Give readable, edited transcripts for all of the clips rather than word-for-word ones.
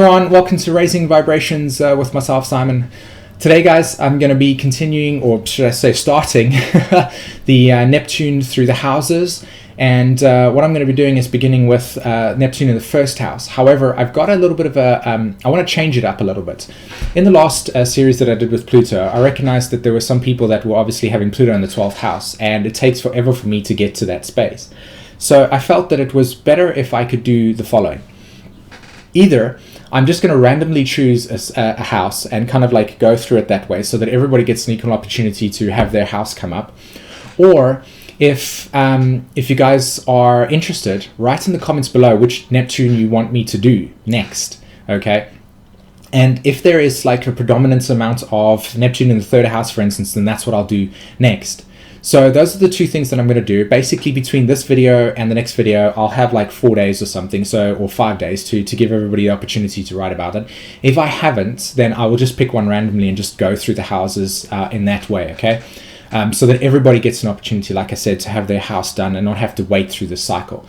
Everyone, welcome to Raising Vibrations with myself, Simon. Today, guys, I'm going to be continuing, or should I say starting, the Neptune through the houses. And what I'm going to be doing is beginning with Neptune in the first house. However, I've got a little bit of I want to change it up a little bit. In the last series that I did with Pluto, I recognized that there were some people that were obviously having Pluto in the 12th house, and it takes forever for me to get to that space. So I felt that it was better if I could do the following. Either I'm just going to randomly choose a house and kind of like go through it that way so that everybody gets an equal opportunity to have their house come up. Or if you guys are interested, write in the comments below which Neptune you want me to do next, okay? And if there is like a predominance amount of Neptune in the third house, for instance, then that's what I'll do next. So those are the two things that I'm going to do. Basically, between this video and the next video, I'll have like 4 days or something, or 5 days to give everybody the opportunity to write about it. If I haven't, then I will just pick one randomly and just go through the houses in that way, okay? So that everybody gets an opportunity, like I said, to have their house done and not have to wait through the cycle.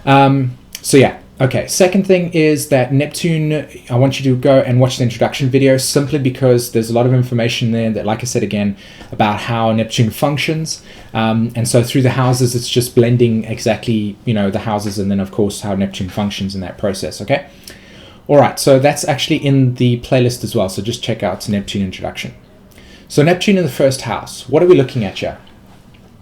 So yeah. Okay, second thing is that Neptune, I want you to go and watch the introduction video simply because there's a lot of information there that, like I said again, about how Neptune functions. And so through the houses, it's just blending exactly, the houses and then, of course, how Neptune functions in that process, okay? All right, so that's actually in the playlist as well. So just check out Neptune introduction. So Neptune in the first house, what are we looking at here?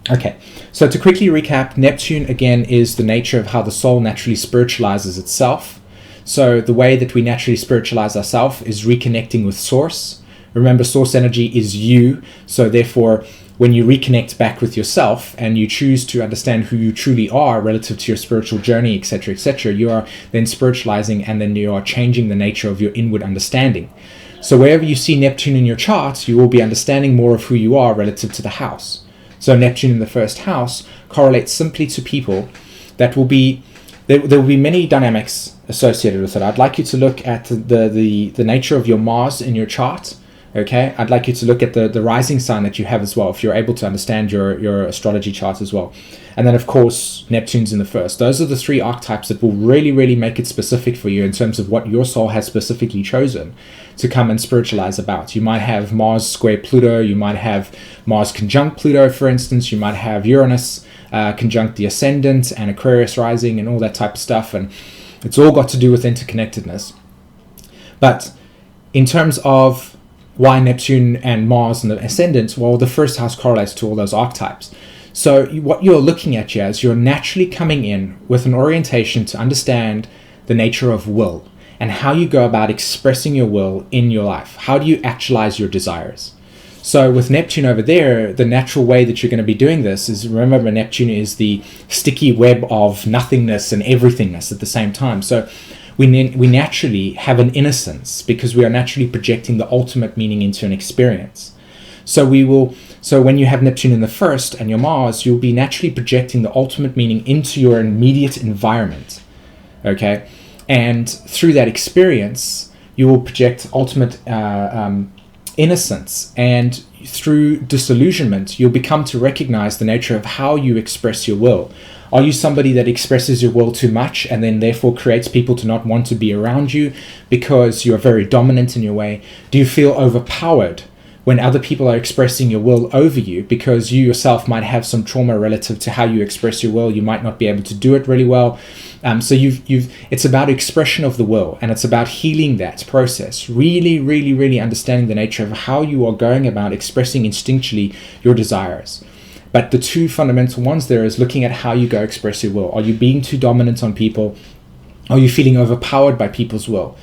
Okay, so to quickly recap, Neptune again is the nature of how the soul naturally spiritualizes itself. So the way that we naturally spiritualize ourselves is reconnecting with source. Remember, source energy is you. So therefore, when you reconnect back with yourself and you choose to understand who you truly are relative to your spiritual journey, etc., you are then spiritualizing and then you are changing the nature of your inward understanding. So wherever you see Neptune in your chart, you will be understanding more of who you are relative to the house. So Neptune in the first house correlates simply to people that will be, there will be many dynamics associated with it. I'd like you to look at the nature of your Mars in your chart, okay? I'd like you to look at the rising sign that you have as well, if you're able to understand your astrology chart as well. And then, of course, Neptune's in the first. Those are the three archetypes that will really, really make it specific for you in terms of what your soul has specifically chosen to come and spiritualize about. You might have Mars square Pluto. You might have Mars conjunct Pluto, for instance. You might have Uranus conjunct the ascendant and Aquarius rising and all that type of stuff. And it's all got to do with interconnectedness. But in terms of why Neptune and Mars and the ascendant, well, the first house correlates to all those archetypes. So what you're looking at here is you're naturally coming in with an orientation to understand the nature of will and how you go about expressing your will in your life. How do you actualize your desires? So with Neptune over there, the natural way that you're going to be doing this is, remember, Neptune is the sticky web of nothingness and everythingness at the same time. So we naturally have an innocence because we are naturally projecting the ultimate meaning into an experience. So when you have Neptune in the first and your Mars, you'll be naturally projecting the ultimate meaning into your immediate environment, okay? And through that experience, you will project ultimate innocence. And through disillusionment, you'll become to recognize the nature of how you express your will. Are you somebody that expresses your will too much and then therefore creates people to not want to be around you because you're very dominant in your way? Do you feel overpowered when other people are expressing your will over you because you yourself might have some trauma relative to how you express your will? You might not be able to do it really well. So it's about expression of the will, and it's about healing that process. Really, really, really understanding the nature of how you are going about expressing instinctually your desires. But the two fundamental ones there is looking at how you go express your will. Are you being too dominant on people? Are you feeling overpowered by people's will?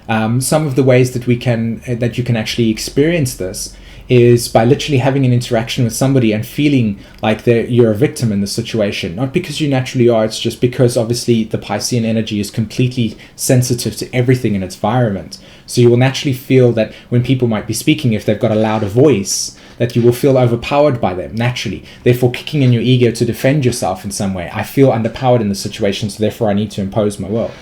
Some of the ways that you can actually experience this is by literally having an interaction with somebody and feeling like you're a victim in the situation. Not because you naturally are, it's just because obviously the Piscean energy is completely sensitive to everything in its environment. So you will naturally feel that when people might be speaking, if they've got a louder voice, that you will feel overpowered by them naturally, therefore kicking in your ego to defend yourself in some way. I feel underpowered in the situation, so therefore I need to impose my will.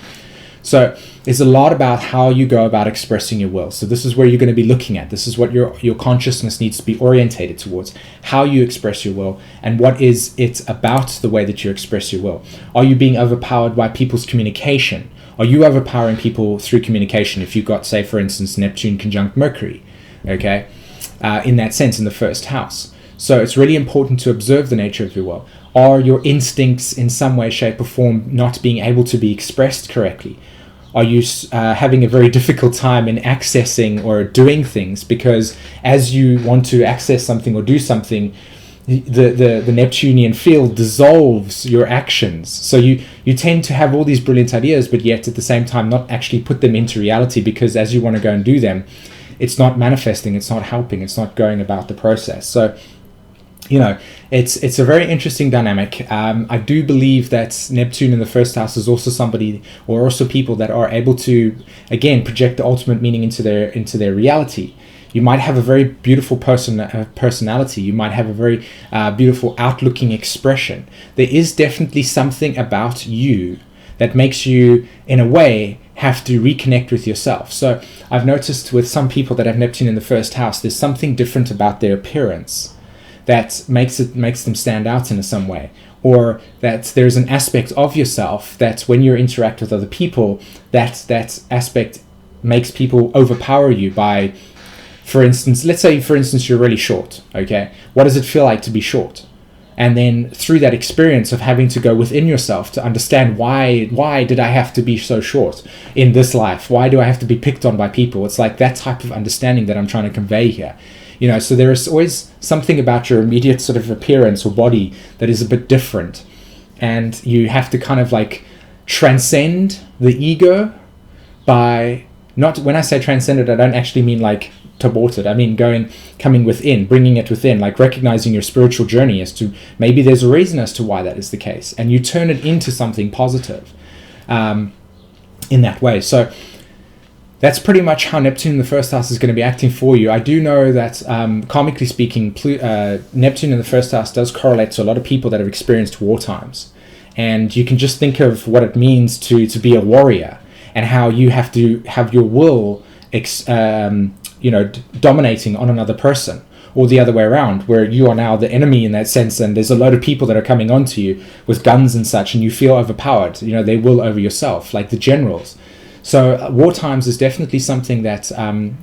So it's a lot about how you go about expressing your will. So this is where you're going to be looking at. This is what your consciousness needs to be orientated towards, how you express your will and what is it about the way that you express your will. Are you being overpowered by people's communication? Are you overpowering people through communication if you've got, say, for instance, Neptune conjunct Mercury, okay, in that sense, in the first house? So it's really important to observe the nature of your will. Are your instincts in some way, shape, or form not being able to be expressed correctly? Are you having a very difficult time in accessing or doing things because as you want to access something or do something, the Neptunian field dissolves your actions. So you tend to have all these brilliant ideas, but yet at the same time not actually put them into reality, because as you want to go and do them, it's not manifesting, it's not helping, it's not going about the process. So, you know, it's a very interesting dynamic. I do believe that Neptune in the first house is also somebody, or also people that are able to, again, project the ultimate meaning into their reality. You might have a very beautiful personality. You might have a very beautiful outlooking expression. There is definitely something about you that makes you, in a way, have to reconnect with yourself. So I've noticed with some people that have Neptune in the first house, there's something different about their appearance that makes them stand out in some way, or that there's an aspect of yourself that when you interact with other people, that aspect makes people overpower you by, for instance, let's say, for instance, you're really short, okay? What does it feel like to be short? And then through that experience of having to go within yourself to understand why did I have to be so short in this life? Why do I have to be picked on by people? It's like that type of understanding that I'm trying to convey here. You know, so there is always something about your immediate sort of appearance or body that is a bit different. And you have to kind of like transcend the ego by, not, when I say transcend it, I don't actually mean like toward it. I mean coming within, bringing it within, like recognizing your spiritual journey as to maybe there's a reason as to why that is the case. And you turn it into something positive in that way. So that's pretty much how Neptune in the first house is going to be acting for you. I do know that, karmically speaking, Neptune in the first house does correlate to a lot of people that have experienced war times. And you can just think of what it means to be a warrior, and how you have to have your will, dominating on another person, or the other way around, where you are now the enemy in that sense, and there's a load of people that are coming onto you with guns and such, and you feel overpowered. You know, they will over yourself, like the generals. So war times is definitely something that,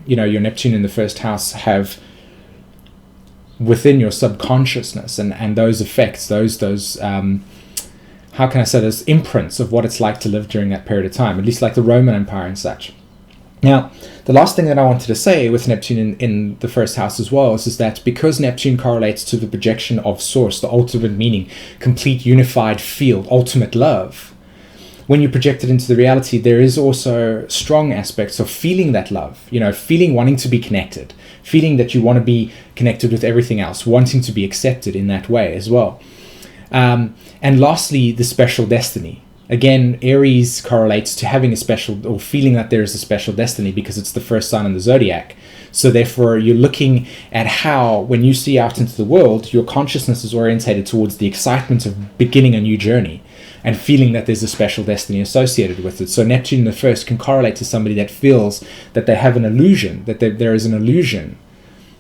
your Neptune in the first house have within your subconsciousness, and those effects, those how can I say, those imprints of what it's like to live during that period of time, at least like the Roman Empire and such. Now, the last thing that I wanted to say with Neptune in the first house as well is that because Neptune correlates to the projection of source, the ultimate meaning, complete unified field, ultimate love, when you project it into the reality, there is also strong aspects of feeling that love, feeling wanting to be connected, feeling that you want to be connected with everything else, wanting to be accepted in that way as well. And lastly, the special destiny. Again, Aries correlates to having a special, or feeling that there is a special destiny, because it's the first sign in the zodiac. So therefore, you're looking at how, when you see out into the world, your consciousness is orientated towards the excitement of beginning a new journey, and feeling that there's a special destiny associated with it. So Neptune the first can correlate to somebody that feels that they have an illusion, that there is an illusion,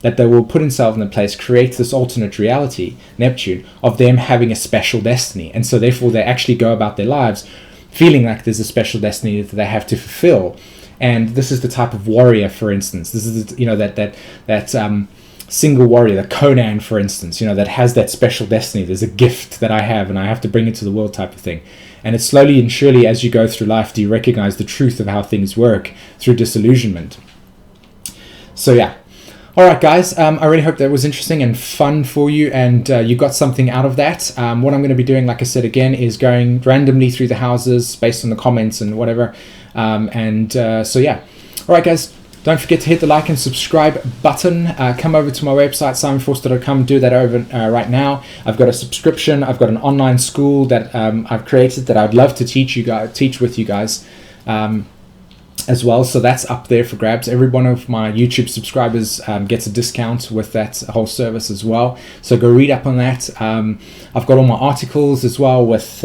that they will put themselves in a place, create this alternate reality, Neptune, of them having a special destiny. And so therefore they actually go about their lives feeling like there's a special destiny that they have to fulfill. And this is the type of warrior, for instance. This is, that single warrior, the Conan, for instance, that has that special destiny. There's a gift that I have, and I have to bring it to the world type of thing. And it's slowly and surely, as you go through life, do you recognize the truth of how things work through disillusionment. So yeah. All right, guys, I really hope that was interesting and fun for you, and you got something out of that. What I'm going to be doing, like I said again, is going randomly through the houses based on the comments and whatever. So yeah. All right, guys, don't forget to hit the like and subscribe button. Come over to my website, simonforster.com. Do that over right now. I've got a subscription. I've got an online school that I've created that I'd love to teach with you guys. As well, so that's up there for grabs. Every one of my YouTube subscribers gets a discount with that whole service as well, so go read up on that. I've got all my articles as well with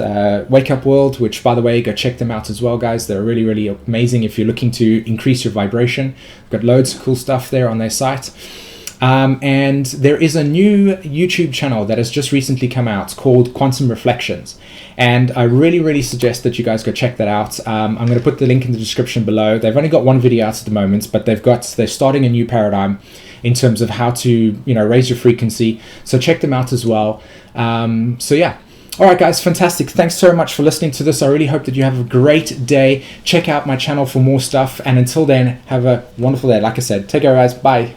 Wake Up World, which, by the way, go check them out as well, guys. They're really, really amazing if you're looking to increase your vibration. I've got loads of cool stuff there on their site. And there is a new YouTube channel that has just recently come out called Quantum Reflections. And I really suggest that you guys go check that out. I'm going to put the link in the description below. They've only got one video out at the moment, but they're starting a new paradigm in terms of how to, raise your frequency. So check them out as well. So yeah. All right, guys, fantastic. Thanks so much for listening to this. I really hope that you have a great day. Check out my channel for more stuff. And until then, have a wonderful day. Like I said, take care, guys. Bye.